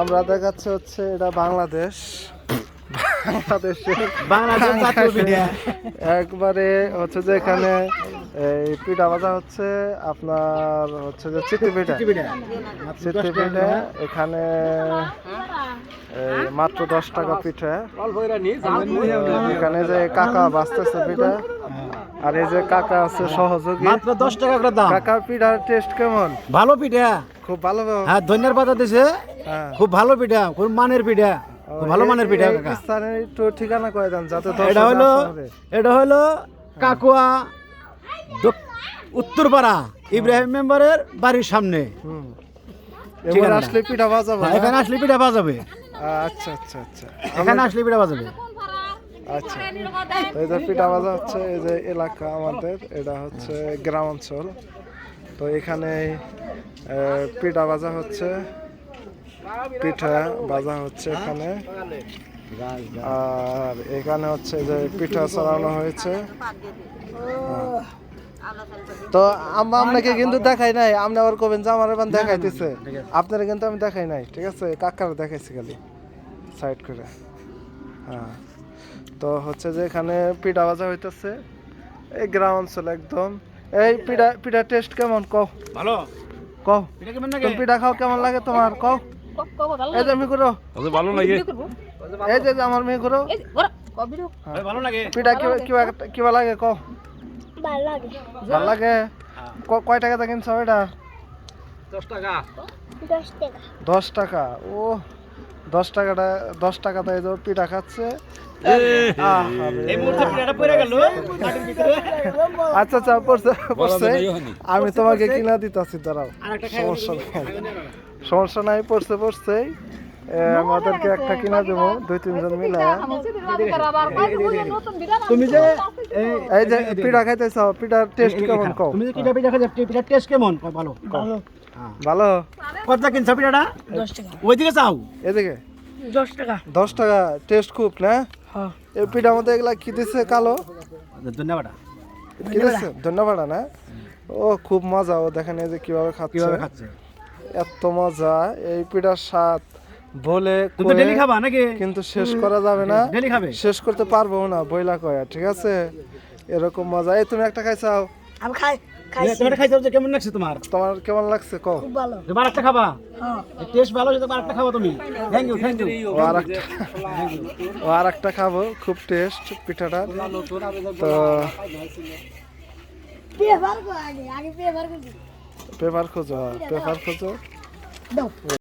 আমরা দেখাচ্ছে হচ্ছে এটা বাংলাদেশ, একবারে হচ্ছে যে এখানে এই পিঠা ভাজা হচ্ছে আপনার হচ্ছে যে চিত্তি পিঠা এখানে এই মাত্র 10 টাকা পিঠা। এখানে যে কাকা বাঁচতেছে পিঠা, আর এই যে কাকা আছে সহযোগী, মাত্র 10 টাকা করে দাম। কাকার পিঠার টেস্ট কেমন? ভালো পিঠা, খুব ভালো। হ্যাঁ ধনিয়ার পাতা দিছে, খুব ভালো পিঠা, খুব মানের পিঠা, খুব ভালো মানের পিঠা। কাকা স্থানের একটু ঠিকানা কয়ে দেন যাতে এটা হলো কাকুয়া উত্তরপাড়া ইব্রাহিম মেম্বারের বাড়ির সামনে। এখানে আসলে পিঠা বাজাবে, এখানে আসলে পিঠা বাজাবে। আচ্ছা আচ্ছা আচ্ছা, এখানে আসলে পিঠা বাজাবে। আচ্ছা, তো এই যে পিঠা ভাজা হচ্ছে, এই যে এলাকা আমাদের এটা হচ্ছে গ্রাম অঞ্চল, তো এখানে পিঠা ভাজা হচ্ছে, পিঠা ভাজা হচ্ছে এখানে। আর এখানে হচ্ছে যে পিঠা চড়ানো হয়েছে। তো আপনাকে কিন্তু দেখাই নাই, আপনি আবার কবেন যে আমার এবার দেখাইতেছে, আপনারা কিন্তু আমি দেখাই নাই, ঠিক আছে? কাকারা দেখাইছি খালি সাইড করে। হ্যাঁ, তো হচ্ছে যে এখানে পিঠা ভাজা হইতেছে, এই গ্রাম অঞ্চল একদম। এই পিঠা টেস্ট কেমন কও? ভালো। কও পিঠা খাও কেমন লাগে তোমার? কও। এই যে আমি করো ভালো লাগে, এই যে আমার মেয়ে করো ভালো লাগে পিঠা কিবা লাগে কও? ভালো লাগে। কয় টাকা কিনছো এটা? 10 টাকা। 10 টাকা। ও 10 টাকাটা এই যে পিঠা খাচ্ছে। আচ্ছা আচ্ছা, পড়ছে, আমি তোমাকে কিনা দিতেছি, দাঁড়াও, সমস্যা নাই, পড়ছে আমাদেরকে একটা কিনা দেবো 2-3 জন মিলে। তুমি যে এই যে পিঠা খাইতেছ, পিঠার টেস্ট কেমন কও? তুমি যে পিঠা খাইছো, পিঠার টেস্ট কেমন? ভালো ভালো। কত কিনছো পিঠাটা? 10 টাকা। ওইদিকে যাও, এদিকে 10 টাকা। 10 টাকা। টেস্ট খুব না? এই পিঠার মধ্যে এগুলা কি দিছে? কালো ধন্যবাদ। কি দিছে? ধন্যবাদ না? ও খুব মজা। ও দেখেন এই যে কিভাবে খাচ্ছে, এত মজা। এই পিঠার স্বাদ বলে ডেলি খাবা নাকি? কিন্তু শেষ করা যাবে না, ডেলি খাবে? শেষ করতে পারবো না, বইলা কয়া, ঠিক আছে? এরকম মজা। এই তুমি একটা খাইছাও? আমি খাইছি। তুমি খাইছো যে কেমন লাগছে তোমার? তোমার কেমন লাগছে কও? খুব ভালো। তুমি আরেকটা খাবা? হ্যাঁ, টেস্ট ভালো হয়েছে, আরেকটা খাবা তুমি। Thank you. ও আরেকটা খাবো, খুব টেস্ট পিঠাটা। তো পেপার খোঁজো, পেপার খোঁজো।